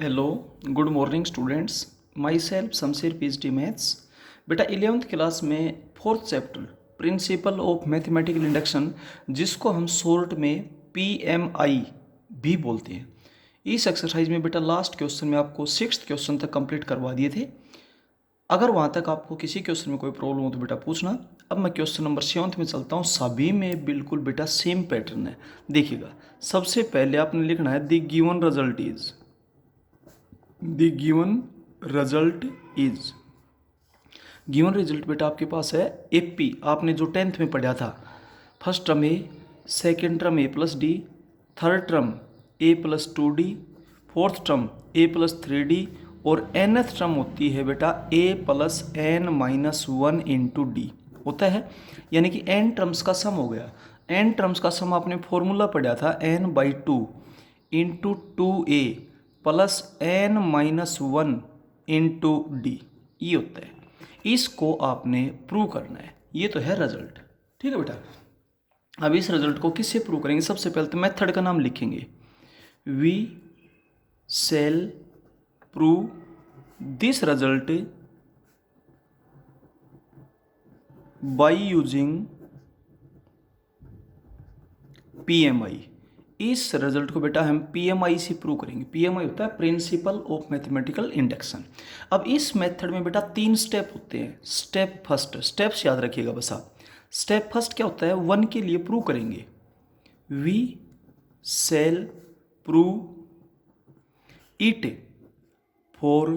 Hello, good morning students. My self Shamsher PhD maths. बेटा 11th class में 4th chapter principle of mathematical induction, जिसको हम short में PMI भी बोलते हैं, इस एक्सरसाइज में बेटा लास्ट क्वेश्चन में आपको 6th क्वेश्चन तक कंप्लीट करवा दिए थे। अगर वहाँ तक आपको किसी क्वेश्चन में कोई प्रॉब्लम हो तो बेटा पूछना। अब मैं क्वेश्चन नंबर 7 में चलता हूँ। सभी में बिल्कुल बेटा सेम पैटर्न है। देखिएगा, सबसे पहले आपने लिखना है the given result is, the given result is. Given result बेटा आपके पास है AP, आपने जो 10th में पढ़ा था। First term A, second term A+D, third term A+2D, fourth term A+3D और nth टर्म होती है बेटा A+n-1 इंटू डी होता है। यानी कि n टर्म्स का सम हो गया। n टर्म्स का सम आपने फॉर्मूला पढ़ा था n/2 into 2a plus n-1 into D, ये होता है। इसको आपने प्रूव करना है। ये तो है रिजल्ट, ठीक है बेटा। अब इस रिजल्ट को किससे प्रूव करेंगे? सबसे पहले तो मेथड का नाम लिखेंगे। We shall prove this result by using PMI। इस रिजल्ट को बेटा हम PMI से प्रूव करेंगे। PMI होता है प्रिंसिपल ऑफ मैथमेटिकल इंडक्शन। अब इस मेथड में बेटा 3 स्टेप होते हैं। स्टेप फर्स्ट, स्टेप्स याद रखिएगा बस आप। स्टेप फर्स्ट क्या होता है? 1 के लिए प्रूव करेंगे। We shall prove it for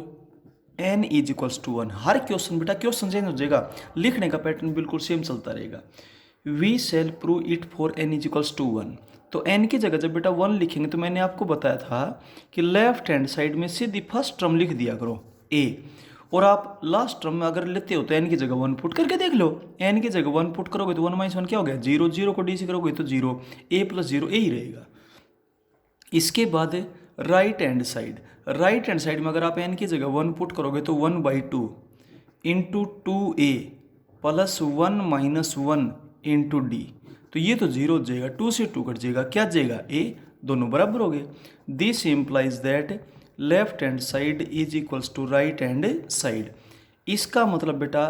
n is equals to 1। हर क्वेश्चन बेटा क्वेश्चन चेंज हो जाएगा, लिखने का पैटर्न बिल्कुल सेम चलता रहेगा। We shall prove it for n is equals to 1। तो n की जगह जब बेटा 1 लिखेंगे तो मैंने आपको बताया था कि लेफ्ट हैंड साइड में सीधी फर्स्ट टर्म लिख दिया करो a, और आप लास्ट टर्म में अगर लेते हो तो n की जगह 1 पुट करके देख लो। n की जगह 1 पुट करोगे तो 1 - 1 क्या हो गया? 0। 0 को d से करोगे तो 0, a+0 a ही रहेगा। इसके बाद right hand side, right hand side में अगर आप n की जगह 1 पुट करोगे तो 1/2 into 2a plus 1-1 into D, तो ये तो 0 हो जाएगा, 2 से 2 कट जाएगा, क्या जाएगा? a, दोनों बराबर हो गए। This implies that left hand side is equals to right hand side. इसका मतलब बेटा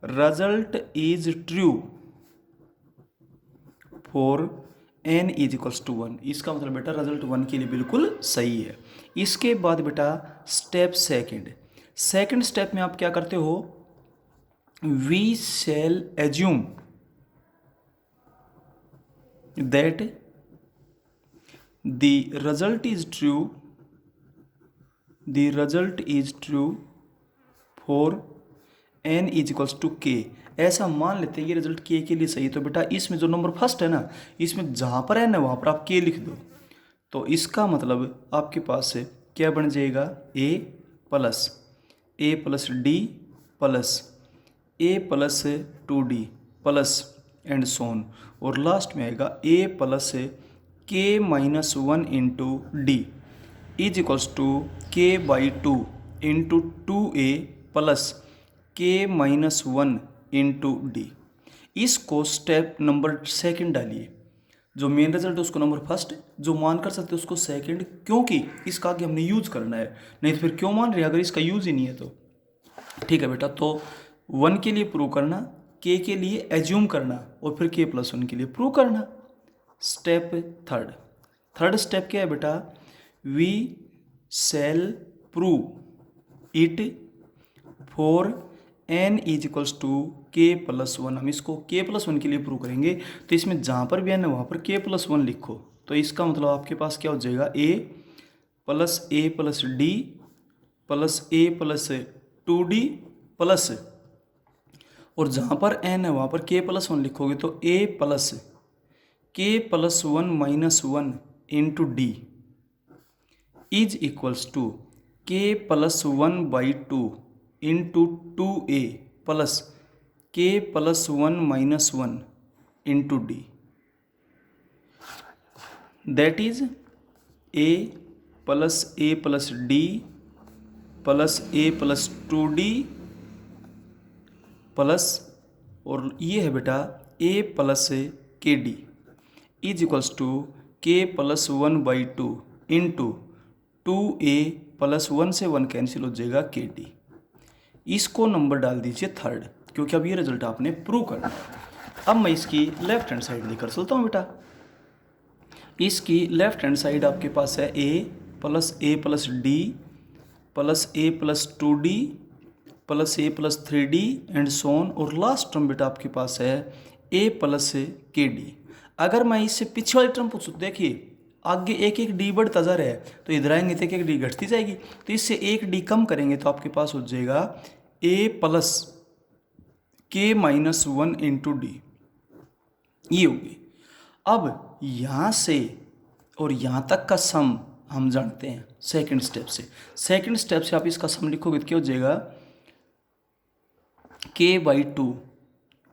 result is true for n is equals to 1। इसका मतलब बेटा रिजल्ट 1 के लिए बिल्कुल सही है। इसके बाद बेटा स्टेप सेकंड, सेकंड स्टेप में आप क्या करते हो? We shall assume that the result is true, the result is true for n is equals to k। ऐसा मान लेते हैं ये रिजल्ट k के लिए सही है। तो बेटा इसमें जो नंबर फर्स्ट है ना, इसमें जहाँ पर n है वहाँ पर आप k लिख दो। तो इसका मतलब आपके पास क्या बन जाएगा? a+d plus a+2d plus and so on, और लास्ट में आएगा a+k-1 into D is equals to k/2 into 2a plus k-1 into D. इसको स्टेप नंबर सेकंड डालिए। जो मेन रिजल्ट है उसको नंबर फर्स्ट, जो मान कर सकते हैं उसको सेकंड, क्योंकि इसका आगे हमने यूज करना है। नहीं तो फिर क्यों मान रहे हैं अगर इसका यूज ही नहीं है तो? ठीक है बेटा, तो 1 के लिए प्रूव करना, k के लिए एज्यूम करना और फिर k+1 के लिए प्रूव करना। स्टेप थर्ड, थर्ड स्टेप क्या है बेटा? We shall prove it for n is equals to k+1। हम इसको k+1 के लिए प्रूव करेंगे, तो इसमें जहाँ पर भी n है वहाँ पर k+1 लिखो। तो इसका मतलब आपके पास क्या हो जाएगा? a+d प्लस a+2d प्लस, और जहाँ पर n है वहाँ पर k+1 लिखोगे तो a+k+1-1 into D is equals to k+1/2 into 2a plus k+1-1 into D, that is a+d plus a+2d plus, और ये है बेटा a+kd is equals to k+1/2 into 2a plus 1 से 1 कैंसिल हो जाएगा के डी। इसको नंबर डाल दीजिए थर्ड, क्योंकि अब ये रिजल्ट आपने प्रूव करना है। अब मैं इसकी लेफ्ट हैंड साइड लेकर चलता हूँ बेटा। इसकी लेफ्ट हैंड साइड आपके पास है A plus D plus A plus 2d plus A plus 3d and so on, और लास्ट टर्म बेटा आपके पास है ए प्लस के डी। अगर मैं इससे पीछे वाली टर्म पूछूँ, देखिए आगे एक एक डी बढ़ता जा रहा है, तो इधर आएंगे तो एक एक डी घटती जाएगी, तो इससे एक डी कम करेंगे तो आपके पास हो जाएगा ए plus K minus 1 into D, ये होगी। अब यहाँ से और यहाँ तक का सम हम जानते हैं सेकंड स्टेप से। सेकंड स्टेप से आप इसका सम लिखोगे तो क्या हो जाएगा, k/2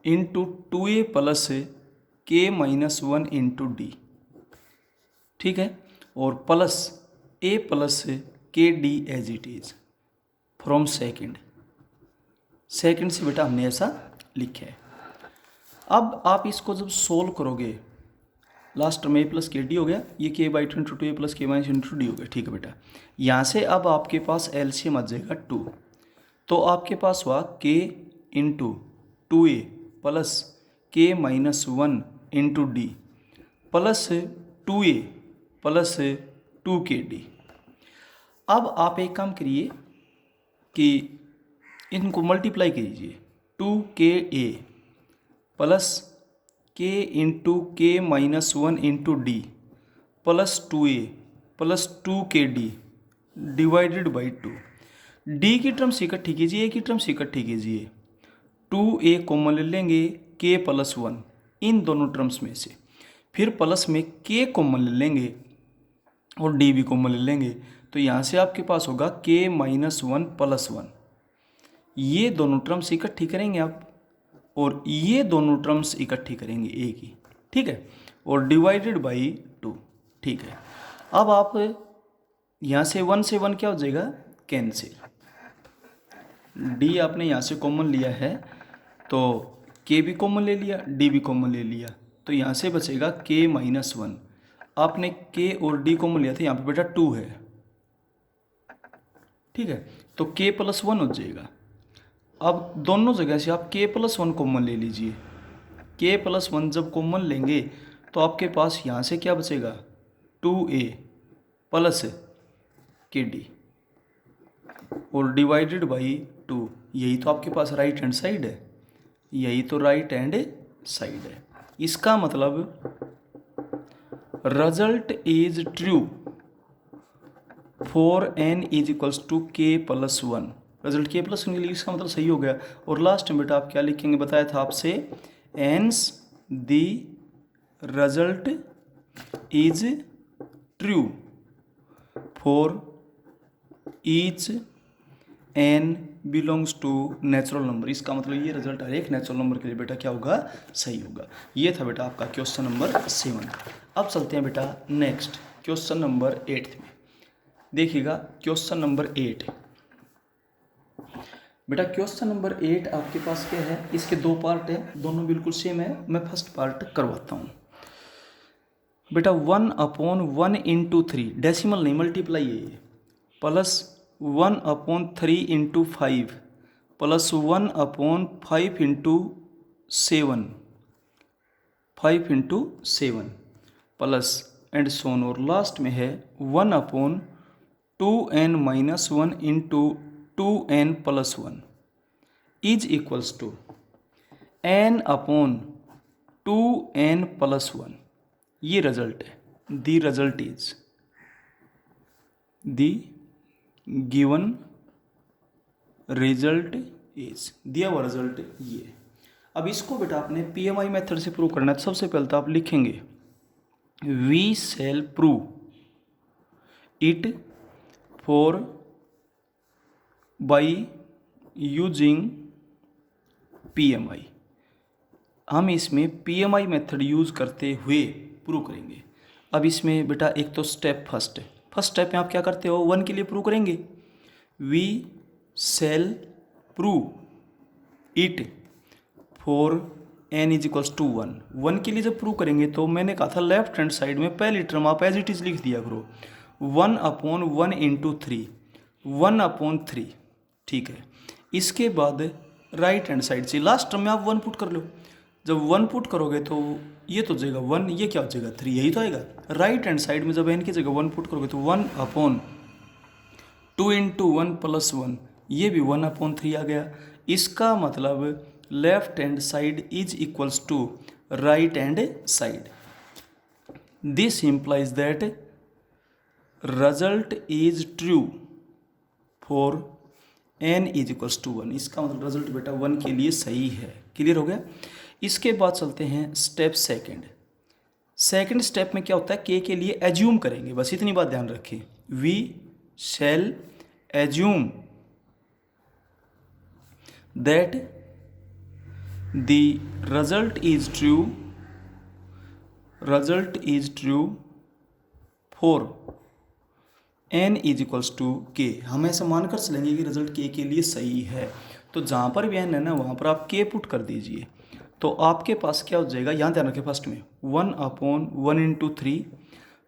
into 2a plus K minus 1 into D, ठीक है, और plus a plus K D as it is from second से बेटा हमने ऐसा लिखा है। अब आप इसको जब सोल्व करोगे, लास्ट में a प्लस के डी हो गया, ये k/2 into 2a plus K minus into D हो गया, ठीक है बेटा। यहाँ से अब आपके पास एलसीएम आ जाएगा 2, तो आपके पास हुआ k into 2a plus K minus 1 into D plus 2a plus 2kd। अब आप एक काम करिए कि इनको मल्टीप्लाई कीजिए, 2ka प्लस k इंटू के minus 1 into D plus 2a plus 2kd divided by 2। D की टर्म्स इकट्ठी कीजिए, ए की टर्म्स इकट्ठी कीजिए, 2a कॉमन ले लेंगे k प्लस 1 इन दोनों टर्म्स में से, फिर प्लस में k कॉमन ले लेंगे और d भी कॉमन ले लेंगे, तो यहाँ से आपके पास होगा k माइनस 1 प्लस 1। ये दोनों टर्म्स इकट्ठी करेंगे आप, और ये दोनों टर्म्स इकट्ठी करेंगे a की, ठीक है, और डिवाइडेड बाई 2, ठीक है। अब आप यहाँ से 1 से 1 क्या हो जाएगा, कैंसिल। d आपने यहाँ से कॉमन लिया है तो k भी कॉमन ले लिया, d भी कॉमन ले लिया, तो यहाँ से बचेगा k माइनस 1। आपने k और d कॉमन लिया था, यहाँ पे बेटा 2 है, ठीक है, तो k प्लस 1 हो जाएगा। अब दोनों जगह से आप k प्लस 1 कॉमन ले लीजिए, k प्लस 1 जब कॉमन लेंगे तो आपके पास यहाँ से क्या बचेगा, 2a प्लस kd और डिवाइडेड बाई 2। यही तो आपके पास राइट हैंड साइड है, यही तो राइट हैंड साइड है। इसका मतलब result is true for n is equals to k plus 1। Result k plus 1 के लिए इसका मतलब सही हो गया। और लास्ट में बेटा आप क्या लिखेंगे, बताया था आपसे, hence the result is true for each n belongs to natural number. इसका मतलब ये रिजल्ट हर एक नेचुरल नंबर के लिए बेटा क्या होगा, सही होगा। ये था बेटा आपका क्वेश्चन नंबर 7। अब चलते हैं बेटा नेक्स्ट क्वेश्चन नंबर 8 में। देखिएगा क्वेश्चन नंबर 8 बेटा, क्वेश्चन नंबर 8 आपके पास क्या है, इसके दो पार्ट है, दोनों बिल्कुल सेम है। मैं फर्स्ट पार्ट करवाता हूँ बेटा। 1/1 इंटू 3 डेसिमल नहीं मल्टीप्लाई है, plus 1/3 into 5 plus 1/5 into 7 5 into 7 plus and so on, और लास्ट में है 1/2n minus 1 into 2n plus 1 is equals to n/2n plus 1। ये रिजल्ट है, the result is the given result is, दिया हुआ रिजल्ट ये। अब इसको बेटा आपने PMI मेथड से प्रूव करना है। तो सबसे पहले तो आप लिखेंगे we shall prove it for by using PMI। हम इसमें PMI मेथड यूज करते हुए प्रूव करेंगे। अब इसमें बेटा एक तो स्टेप फर्स्ट है। फर्स्ट स्टेप में आप क्या करते हो, 1 के लिए प्रूव करेंगे, we shall prove it for n is equals to 1। 1 के लिए जब प्रूव करेंगे तो मैंने कहा था लेफ्ट हैंड साइड में पहली टर्म आप एज इट इज लिख दिया करो, 1/1 इंटू 3। 1/3, ठीक है। इसके बाद राइट हैंड साइड से लास्ट टर्म में आप 1 पुट कर लो। जब 1 पुट करोगे तो ये तो हो जाएगा 1, ये क्या हो जाएगा 3, यही तो आएगा। राइट हैंड साइड में जब n की जगह 1 पुट करोगे तो 1/2 इंटू 1 प्लस 1, ये भी 1/3 आ गया। इसका मतलब left hand side is equals to right hand side. This implies that result is true for n is equals to 1। इसका मतलब रिजल्ट बेटा 1 के लिए सही है। क्लियर हो गया। इसके बाद चलते हैं स्टेप सेकंड। सेकंड स्टेप में क्या होता है, के लिए एज्यूम करेंगे, बस इतनी बात ध्यान रखें। We shall assume that the result is true for n is equals to k. हम ऐसा मानकर चलेंगे कि रिजल्ट के लिए सही है, तो जहाँ पर भी n है ना वहाँ पर आप के पुट कर दीजिए। तो आपके पास क्या हो जाएगा, यहाँ ध्यान रखें फर्स्ट में 1/1 into 3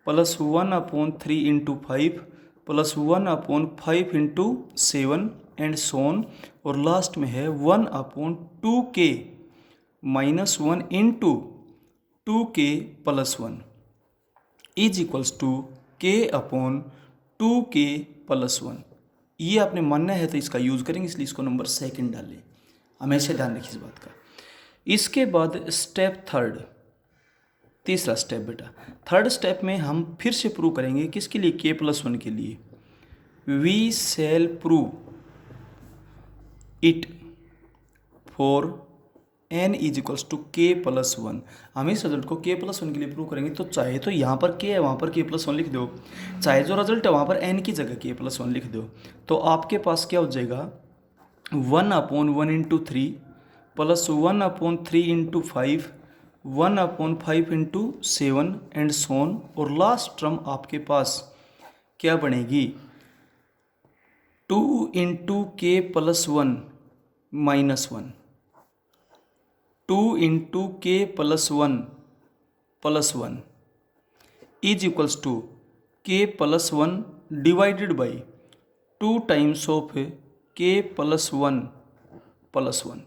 plus 1/3 into 5 plus 1/5 into 7 and so on, और लास्ट में है 1/2k minus 1 into 2k plus 1 is equals to k/2k plus 1। ये आपने मानना है तो इसका यूज़ करेंगे, इसलिए इसको नंबर सेकंड डालें। हमेशा ध्यान रखिए इस बात का। इसके बाद स्टेप थर्ड, तीसरा स्टेप बेटा। थर्ड स्टेप में हम फिर से प्रूव करेंगे किसके लिए, k+1 के लिए। We shall prove it for n is equals to k+1। हम इस रिजल्ट को k+1 के लिए प्रूव करेंगे, तो चाहे तो यहाँ पर k है वहाँ पर k+1 लिख दो, चाहे जो रिजल्ट है वहाँ पर n की जगह k+1 लिख दो। तो आपके पास क्या हो जाएगा 1/1 into 3 plus 1/3 into 5 1/5 into 7 and so on, और लास्ट टर्म आपके पास क्या बनेगी 2 into k+1 minus 1, 2 into k+1 plus 1 is equals to k+1 divided by 2 times of k+1 plus 1।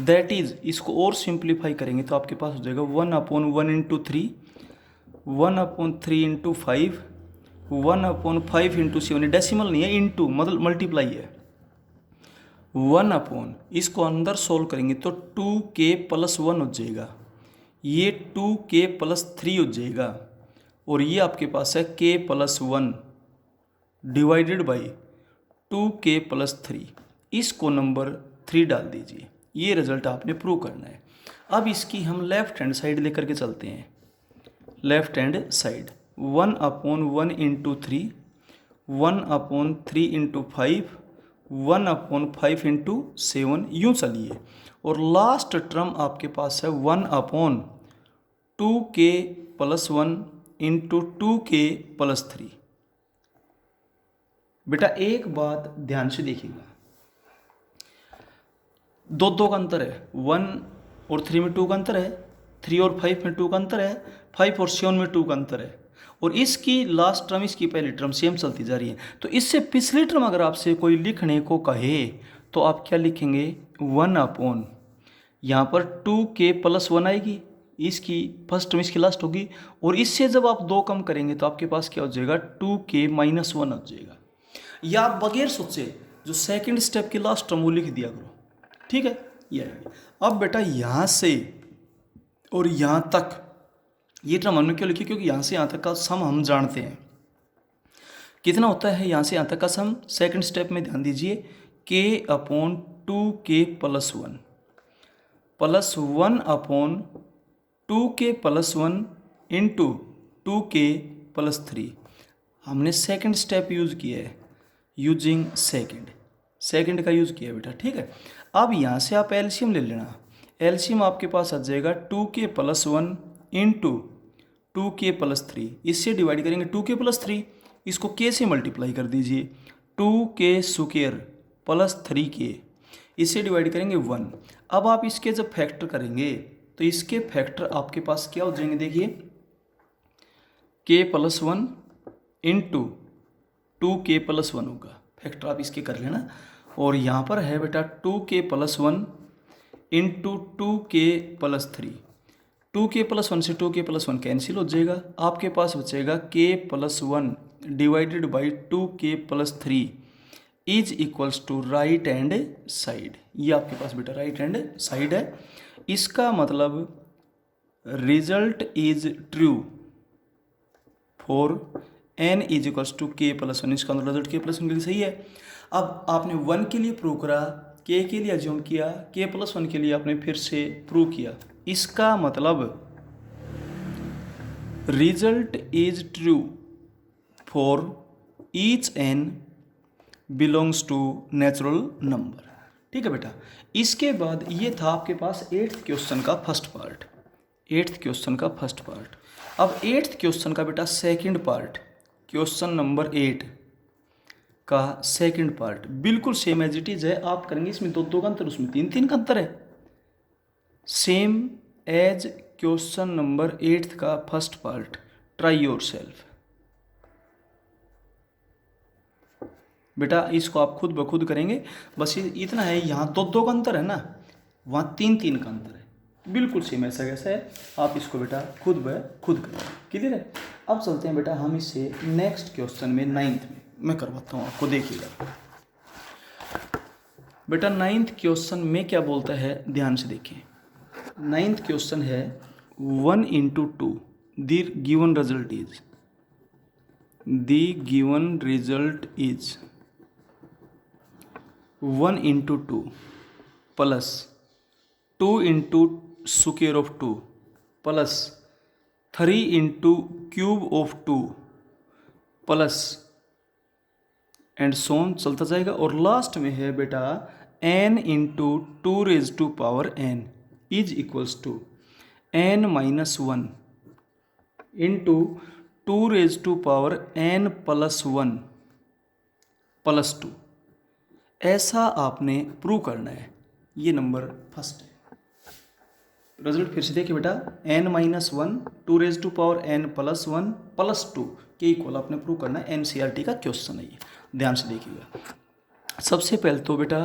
That is, इसको और सिंप्लीफाई करेंगे तो आपके पास हो जाएगा 1/1 इंटू 3 1/3 इंटू 5 1/5 इंटू 7। डेसिमल नहीं है, इंटू मतलब मल्टीप्लाई है। 1/, इसको अंदर सोल्व करेंगे तो 2k+1 हो जाएगा, ये 2k+3 हो जाएगा, और ये आपके पास है k+1 डिवाइडेड बाई 2k+3। इसको नंबर 3 डाल दीजिए। ये रिजल्ट आपने प्रूव करना है। अब इसकी हम लेफ्ट हैंड साइड लेकर के चलते हैं। Left hand side 1/1 into 3 1/3 into 5 1/5 into 7 यूँ चलिए, और लास्ट टर्म आपके पास है 1/2k+1 इंटू 2k+3। बेटा एक बात ध्यान से देखिएगा, दो का अंतर है, 1 और 3 में 2 का अंतर है, 3 और 5 में 2 का अंतर है, 5 और 7 में 2 का अंतर है, और इसकी लास्ट टर्म इसकी पहली टर्म सेम चलती जा रही है। तो इससे पिछली टर्म अगर आपसे कोई लिखने को कहे तो आप क्या लिखेंगे 1/, यहाँ पर 2k+1 आएगी, इसकी फर्स्ट टर्म इसकी लास्ट होगी, और इससे जब आप 2 कम करेंगे तो आपके पास क्या हो जाएगा 2k-1 हो जाएगा। या आप बगैर सोचे जो सेकंड स्टेप की लास्ट टर्म वो लिख दिया करो, ठीक है। ये अब बेटा यहाँ से और यहाँ तक ये टर्म हमने क्यों लिखी, क्योंकि यहाँ से यहाँ तक का सम हम जानते हैं कितना होता है। यहाँ से यहाँ तक का सम सेकंड स्टेप में ध्यान दीजिए k/2k+1 plus 1/2k+1 into 2k+3। हमने सेकंड स्टेप यूज़ किया है, यूजिंग सेकंड का यूज़ किया है बेटा, ठीक है। अब यहाँ से आप एलसीएम ले लेना। एलसीएम आपके पास आ जाएगा 2k+1 इंटू 2k+3। इससे डिवाइड करेंगे 2k+3, इसको k से मल्टीप्लाई कर दीजिए 2k² प्लस 3k, इससे डिवाइड करेंगे 1। अब आप इसके जब फैक्टर करेंगे तो इसके फैक्टर आपके पास क्या हो जाएंगे, देखिए k+1 इंटू 2k+1 होगा। फैक्टर आप इसके कर लेना। और यहाँ पर है बेटा 2k+1 इंटू 2k+3। 2k+1 से 2k+1 कैंसिल हो जाएगा, आपके पास बचेगा k+1 divided by 2k+3 is equals to right hand side. ये आपके पास बेटा राइट हैंड साइड है। इसका मतलब result is true for n is equals to k+1। इसका मतलब रिजल्ट k+1 के लिए सही है। अब आपने 1 के लिए प्रूव करा, k के लिए अज्यूम किया, k+1 के लिए आपने फिर से प्रूव किया। इसका मतलब result is true for each n belongs to natural number. ठीक है बेटा। इसके बाद ये था आपके पास 8th क्वेश्चन का फर्स्ट पार्ट। 8th क्वेश्चन का फर्स्ट पार्ट। अब 8th क्वेश्चन का बेटा सेकंड पार्ट, क्वेश्चन नंबर 8 का सेकंड पार्ट बिल्कुल सेम एज इट इज है। आप करेंगे इसमें 2 का अंतर, उसमें 3 का अंतर है। सेम एज क्वेश्चन नंबर 8 का first part. Try your self. बेटा इसको आप खुद ब खुद करेंगे। बस ये इतना है, यहाँ 2 का अंतर है ना, वहाँ 3 का अंतर है। बिल्कुल सेम ऐसा कैसा है, आप इसको बेटा खुद ब खुद करेंगे। क्लियर है। अब चलते हैं बेटा हम इसे नेक्स्ट क्वेश्चन में 9th में मैं करवाता हूँ आपको, देखिएगा बेटा। 9th क्वेश्चन में क्या बोलता है, ध्यान से देखिए। 9th क्वेश्चन है 1 into 2 the given result is 1 into 2 plus 2 into square of 2 plus 3 into cube of 2 plus and so on चलता जाएगा। और लास्ट में है बेटा n into 2 raised to power n is equals to n minus 1 into 2 raised to power n plus 1 plus 2। ऐसा आपने prove करना है। ये नंबर फर्स्ट है। रिजल्ट फिर से देखिए बेटा, n-1 2 raised to power n plus 1 plus 2 के इक्वल आपने प्रूव करना है। NCERT का क्वेश्चन है ये, ध्यान से देखिएगा। सबसे पहले तो बेटा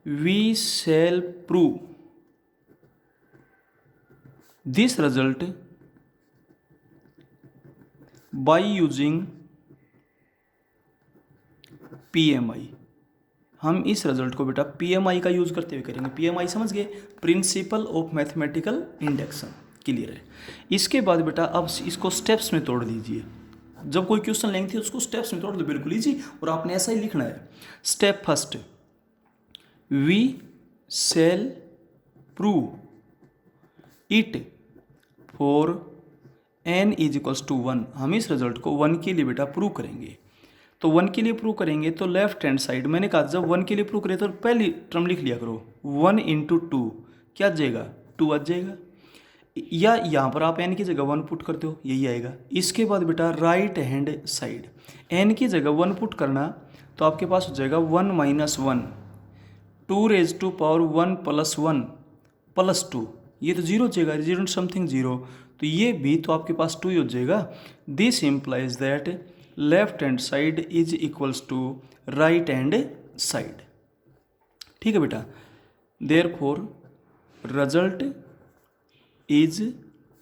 we shall prove this result by using PMI। हम इस रिजल्ट को बेटा PMI का यूज करते हुए करेंगे। PMI समझ गए, principle of mathematical induction. Clear है। इसके बाद बेटा अब इसको स्टेप्स में तोड़ दीजिए। जब कोई क्वेश्चन लेंगे थे उसको स्टेप्स में तोड़ दो, बिल्कुल इजी। और आपने ऐसा ही लिखना है। Step first, we shall prove it for n is equals to 1। हम इस रिजल्ट को 1 के लिए बेटा प्रूव करेंगे। तो 1 के लिए प्रूव करेंगे तो लेफ्ट हैंड साइड, मैंने कहा जब 1 के लिए प्रूव करें तो पहली टर्म लिख लिया करो, 1 into 2 क्या आ जाएगा, 2 आ जाएगा। या यहाँ पर आप n की जगह 1 पुट करते हो, यही आएगा। इसके बाद बेटा राइट हैंड साइड, n की जगह 1 पुट करना तो आपके पास हो जाएगा 1 minus 1 2 raised to power 1 plus 1 plus 2। ये तो 0 हो जाएगा, 0 समथिंग 0, तो ये भी तो आपके पास 2 ही हो जाएगा। This implies that left hand side is equals to right hand side. ठीक है बेटा। Therefore result is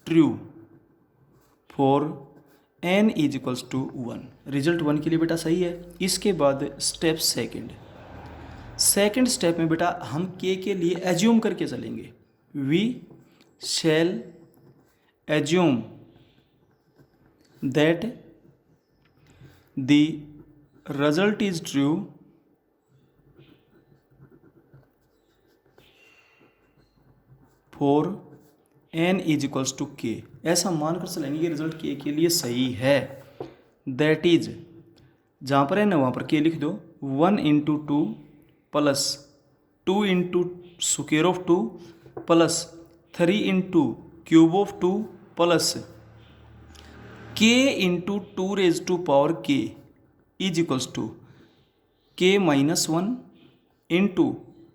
true for n is equals to 1। Result 1 के लिए बेटा सही है। इसके बाद स्टेप सेकंड स्टेप में बेटा हम k के लिए एज्यूम करके चलेंगे। We shall assume that the result is true for n is equals to k। ऐसा मानकर चलेंगे कि रिजल्ट k के लिए सही है। दैट इज, जहाँ पर n है वहाँ पर k लिख दो, 1 into 2 plus 2 into square of 2 plus 3 into cube of 2 plus k into 2 raised to power k is equals to k minus 1 into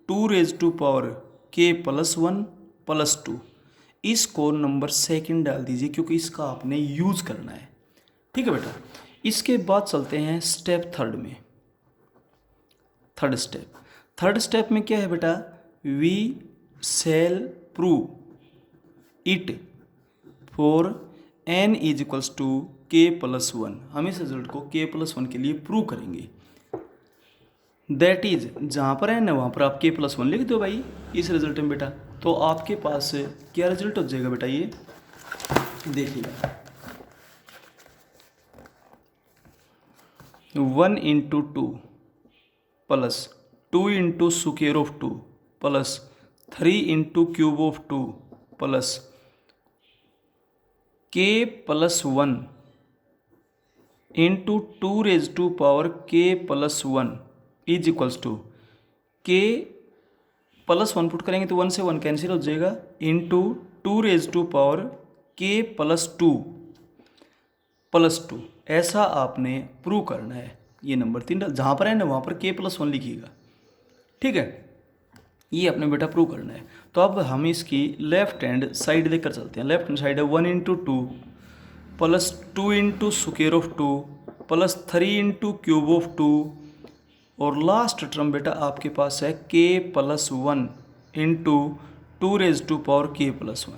2 raised to power k plus 1 plus 2। इसको number second डाल दीजिए क्योंकि इसका आपने use करना है। ठीक है बेटा। इसके बाद चलते हैं स्टेप थर्ड में। थर्ड स्टेप में क्या है बेटा, we shall prove it for n is equals to k plus 1। हम इस रिजल्ट को k प्लस 1 के लिए प्रूव करेंगे। दैट इज, जहाँ पर n है वहाँ पर आप k प्लस 1 लिख दो भाई इस रिजल्ट में बेटा। तो आपके पास क्या रिजल्ट हो जाएगा बेटा, ये देखिएगा 1 into 2 plus 2 into square of 2 plus 3 into cube of 2 plus k plus 1 into 2 raise to power k plus 1 is equals to k plus 1 put करेंगे तो 1 से 1 कैंसिल हो जाएगा into 2 raise to power k plus 2 ऐसा आपने prove करना है। ये नंबर 3 जहाँ पर है ना वहाँ पर k प्लस 1 लिखिएगा, ठीक है। ये अपने बेटा प्रूव करना है। तो अब हम इसकी लेफ्ट हैंड साइड लेकर चलते हैं। लेफ्ट हैंड साइड है 1 into 2 plus 2 into square of 2 plus 3 into cube of 2 और लास्ट टर्म बेटा आपके पास है k plus 1 into 2 raise to power k plus 1।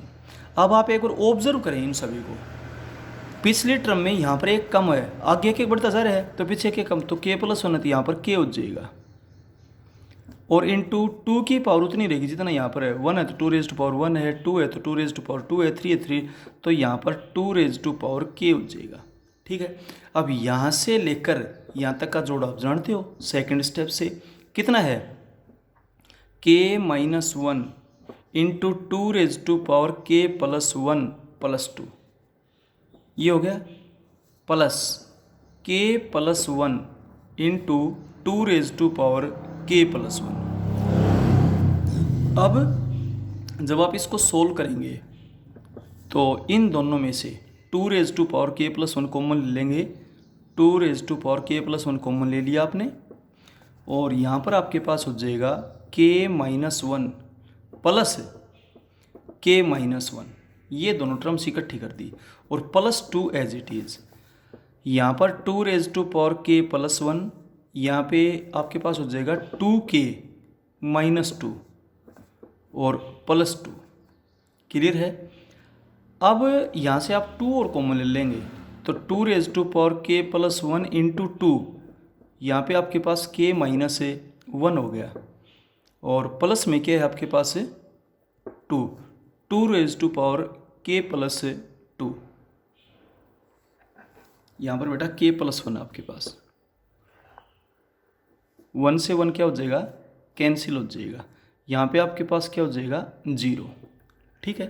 अब आप एक बार ऑब्जर्व करें इन सभी को। पिछले टर्म में यहाँ पर एक कम है, आगे के बढ़ता जा रहा है तो पीछे के कम, तो k प्लस 1 है तो यहाँ पर k हो जाएगा और इंटू 2 की पावर उतनी रहेगी जितना यहाँ पर है। 1 है तो 2 रेज टू पावर 1 है, 2 है तो 2 रेज टू पावर 2 है, 3 है 3, तो यहाँ पर 2 रेज टू पावर k हो जाएगा, ठीक है। अब यहाँ से लेकर यहाँ तक का जोड़ आप जानते हो। सेकंड स्टेप से कितना है, k minus 1 into 2 raise to power k plus 1 plus 2, ये हो गया plus k plus 1 into 2 raise to power k plus 1। अब जब आप इसको सोल्व करेंगे तो इन दोनों में से 2 raise to power k plus 1 common ले लेंगे। 2 raise to power k plus 1 common ले लिया आपने और यहाँ पर आपके पास हो जाएगा k minus 1 plus k minus 1, ये दोनों टर्म्स इकट्ठी कर दी और प्लस 2 एज इट इज़। यहाँ पर 2 raise to power k plus 1, यहाँ पे आपके पास हो जाएगा 2k माइनस 2 और प्लस 2, क्लियर है। अब यहाँ से आप 2 और कॉमन ले लेंगे तो 2 raise to power k plus 1 into 2, यहाँ पे आपके पास k माइनस 1 हो गया और प्लस में क्या है आपके पास 2 raise to power k plus 2, यहाँ पर बेटा k प्लस 1 आपके पास 1 से 1 क्या हो जाएगा, कैंसिल हो जाएगा। यहाँ पे आपके पास क्या हो जाएगा 0, ठीक है।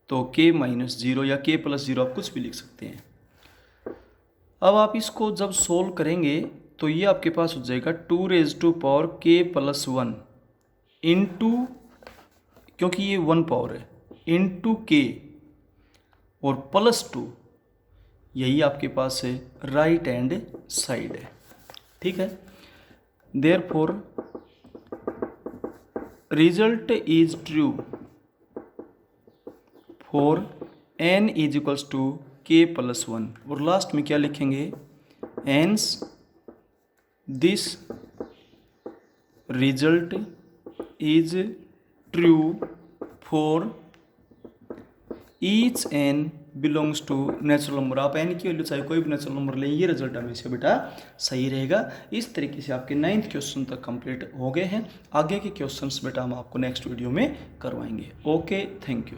तो k माइनस 0 या k प्लस 0 आप कुछ भी लिख सकते हैं। अब आप इसको जब सोल्व करेंगे तो ये आपके पास हो जाएगा 2 raise to power k plus 1 into, क्योंकि ये 1 पावर है, इंटू k और प्लस 2, यही आपके पास है राइट हैंड साइड है, ठीक है। Therefore result is true for n is equals to k plus 1 और लास्ट में क्या लिखेंगे, hence this result is true for each n belongs to natural number. आप n की वैल्यू चाहे कोई भी नेचुरल नंबर लें, ये रिजल्ट हमेशा बेटा सही रहेगा। इस तरीके से आपके 9th क्वेश्चन तक कंप्लीट हो गए हैं। आगे के क्वेश्चंस बेटा हम आपको नेक्स्ट वीडियो में करवाएंगे। Okay, thank you.